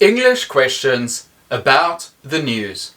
English questions about the news.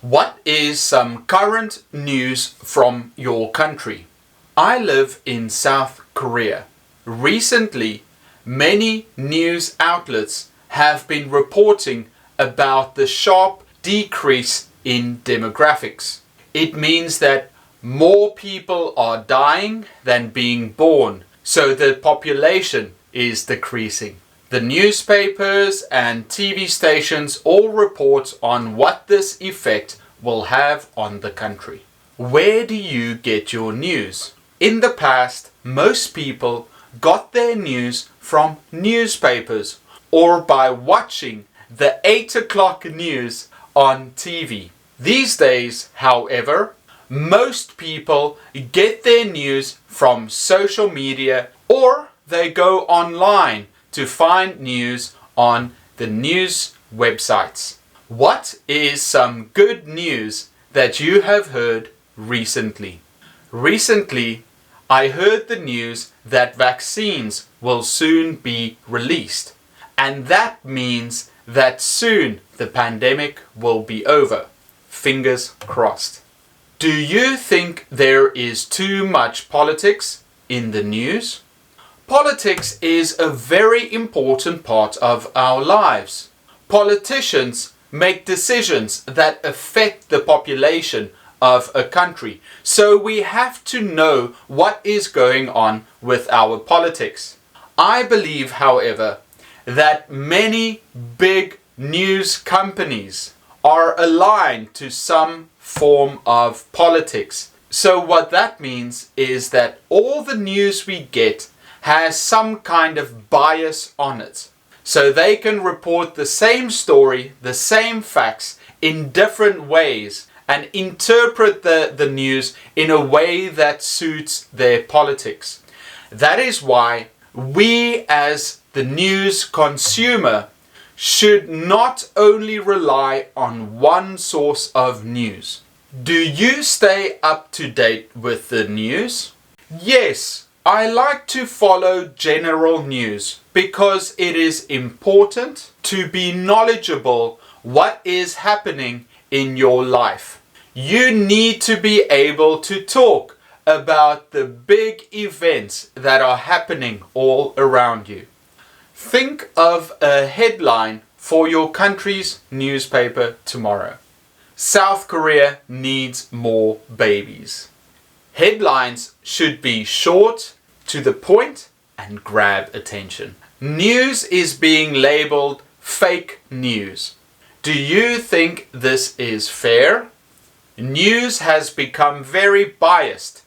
What is some current news from your country? I live in South Korea. Recently, many news outlets have been reporting about the sharp decrease in demographics. It means that more people are dying than being born, so the population is decreasing. The newspapers and TV stations all report on what this effect will have on the country. Where do you get your news? In the past, most people got their news from newspapers or by watching the 8 o'clock news on TV. These days, however, most people get their news from social media or they go online to find news on the news websites. What is some good news that you have heard recently? Recently, I heard the news that vaccines will soon be released, and that means that soon the pandemic will be over. Fingers crossed. Do you think there is too much politics in the news? Politics is a very important part of our lives. Politicians make decisions that affect the population of a country, so we have to know what is going on with our politics. I believe, however, that many big news companies are aligned to some form of politics. So what that means is that all the news we get has some kind of bias on it. So they can report the same story, the same facts in different ways and interpret the news in a way that suits their politics. That is why we as the news consumer should not only rely on one source of news. Do you stay up to date with the news? Yes. I like to follow general news because it is important to be knowledgeable what is happening in your life. You need to be able to talk about the big events that are happening all around you. Think of a headline for your country's newspaper tomorrow. South Korea needs more babies. Headlines should be short, to the point, and grab attention. News is being labeled fake news. Do you think this is fair? News has become very biased.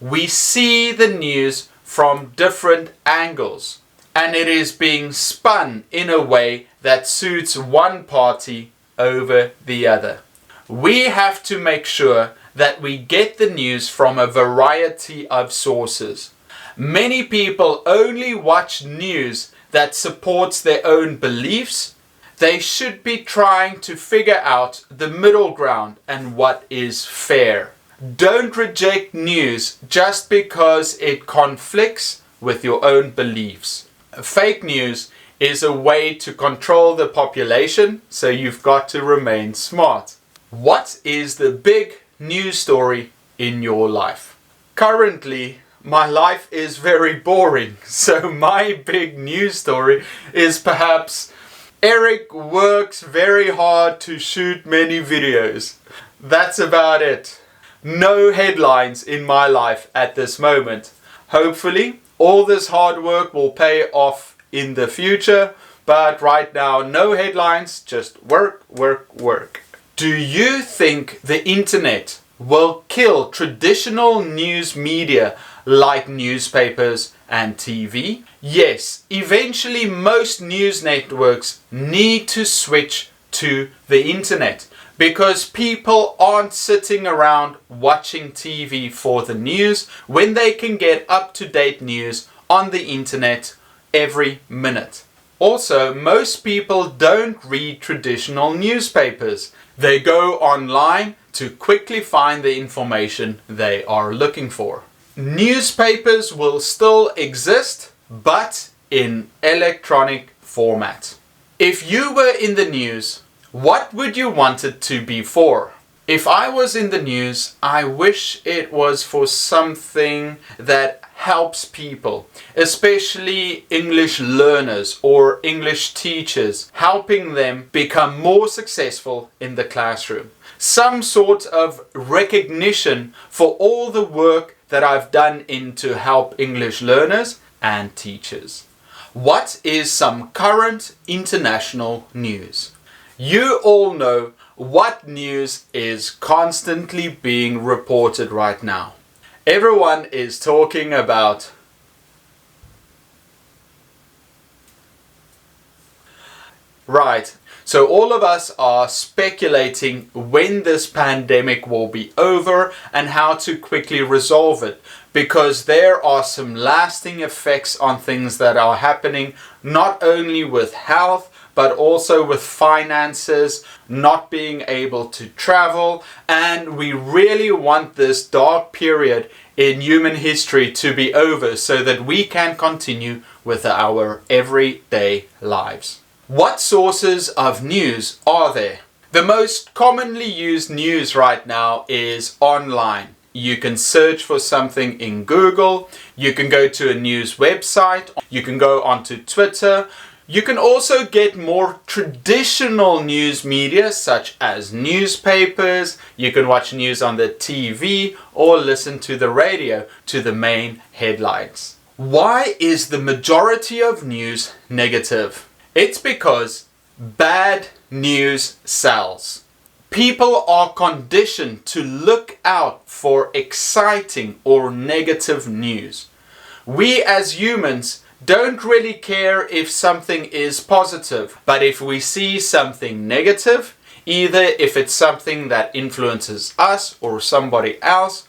We see the news from different angles, and it is being spun in a way that suits one party over the other. We have to make sure that we get the news from a variety of sources. Many people only watch news that supports their own beliefs. They should be trying to figure out the middle ground and what is fair. Don't reject news just because it conflicts with your own beliefs. Fake news is a way to control the population, so you've got to remain smart. What is the big news story in your life? Currently, my life is very boring, so my big news story is perhaps Eric works very hard to shoot many videos. That's about it. No headlines in my life at this moment. Hopefully, all this hard work will pay off in the future, but right now, no headlines, just work, work, work. Do you think the internet will kill traditional news media like newspapers and TV? Yes, eventually most news networks need to switch to the internet because people aren't sitting around watching TV for the news when they can get up-to-date news on the internet every minute. Also, most people don't read traditional newspapers. They go online to quickly find the information they are looking for. Newspapers will still exist, but in electronic format. If you were in the news, what would you want it to be for? If I was in the news, I wish it was for something that helps people, especially English learners or English teachers, helping them become more successful in the classroom. Some sort of recognition for all the work that I've done to help English learners and teachers. What is some current international news? You all know what news is constantly being reported right now. Everyone is talking about right. So all of us are speculating when this pandemic will be over and how to quickly resolve it, because there are some lasting effects on things that are happening, not only with health, but also with finances, not being able to travel, and we really want this dark period in human history to be over so that we can continue with our everyday lives. What sources of news are there? The most commonly used news right now is online. You can search for something in Google, you can go to a news website, you can go onto Twitter. You can also get more traditional news media such as newspapers, you can watch news on the TV or listen to the radio to the main headlines. Why is the majority of news negative? It's because bad news sells. People are conditioned to look out for exciting or negative news. We as humans don't really care if something is positive, but if we see something negative, either if it's something that influences us or somebody else,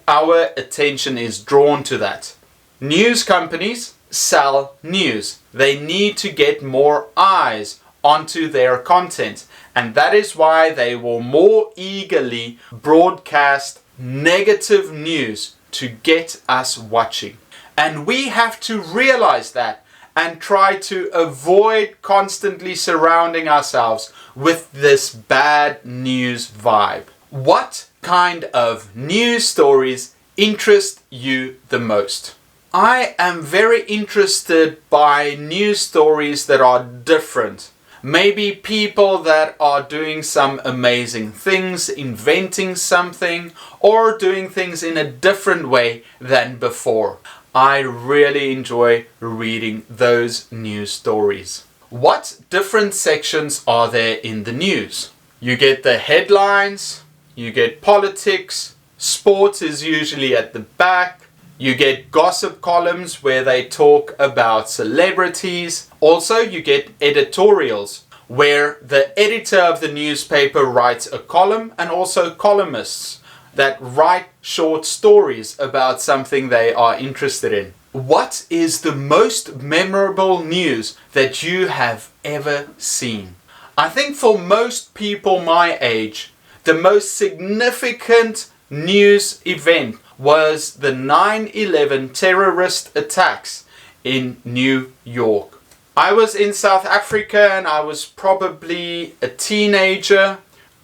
our attention is drawn to that. News companies sell news. They need to get more eyes onto their content, and that is why they will more eagerly broadcast negative news to get us watching. And we have to realize that and try to avoid constantly surrounding ourselves with this bad news vibe. What kind of news stories interest you the most? I am very interested by news stories that are different. Maybe people that are doing some amazing things, inventing something, or doing things in a different way than before. I really enjoy reading those news stories. What different sections are there in the news? You get the headlines, you get politics, sports is usually at the back, you get gossip columns where they talk about celebrities. Also, you get editorials where the editor of the newspaper writes a column, and also columnists that write short stories about something they are interested in. What is the most memorable news that you have ever seen? I think for most people my age, the most significant news event was the 9/11 terrorist attacks in New York. I was in South Africa and I was probably a teenager.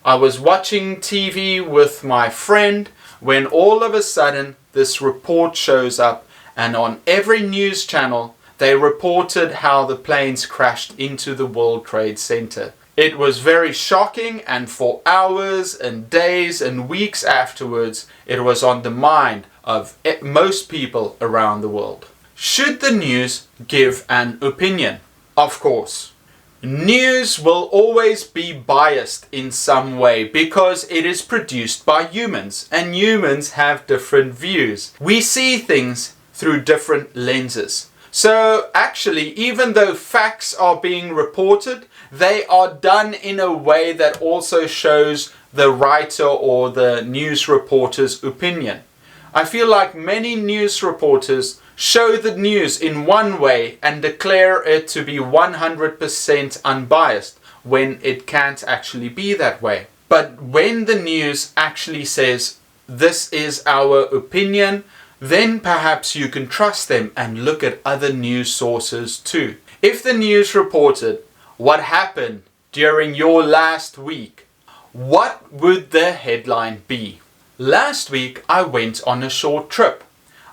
I was watching TV with my friend when all of a sudden this report shows up, and on every news channel they reported how the planes crashed into the World Trade Center. It was very shocking, and for hours and days and weeks afterwards, it was on the mind of most people around the world. Should the news give an opinion? Of course. News will always be biased in some way because it is produced by humans, and humans have different views. We see things through different lenses. So actually, even though facts are being reported, they are done in a way that also shows the writer or the news reporter's opinion. I feel like many news reporters show the news in one way and declare it to be 100% unbiased when it can't actually be that way. But when the news actually says, this is our opinion, then perhaps you can trust them and look at other news sources too. If the news reported what happened during your last week, what would the headline be? Last week I went on a short trip.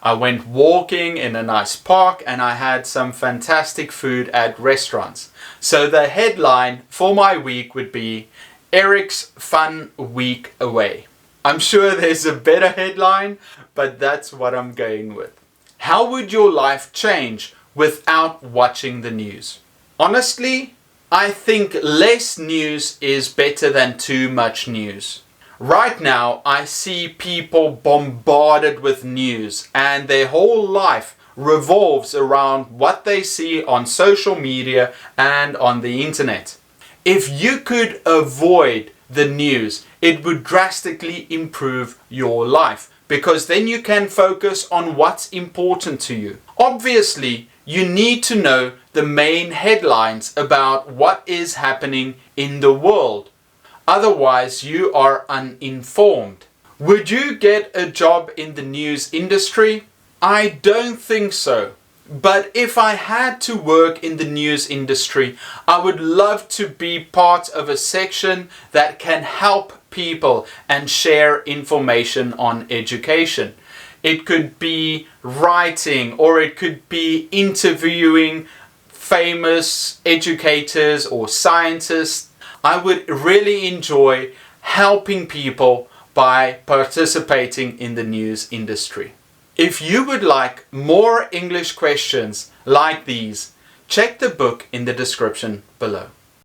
I went walking in a nice park and I had some fantastic food at restaurants. So the headline for my week would be Eric's Fun Week Away. I'm sure there's a better headline, but that's what I'm going with. How would your life change without watching the news? Honestly, I think less news is better than too much news. Right now, I see people bombarded with news and their whole life revolves around what they see on social media and on the internet. If you could avoid the news, it would drastically improve your life because then you can focus on what's important to you. Obviously, you need to know the main headlines about what is happening in the world. Otherwise, you are uninformed. Would you get a job in the news industry? I don't think so. But if I had to work in the news industry, I would love to be part of a section that can help people and share information on education. It could be writing or it could be interviewing famous educators or scientists. I would really enjoy helping people by participating in the news industry. If you would like more English questions like these, check the book in the description below.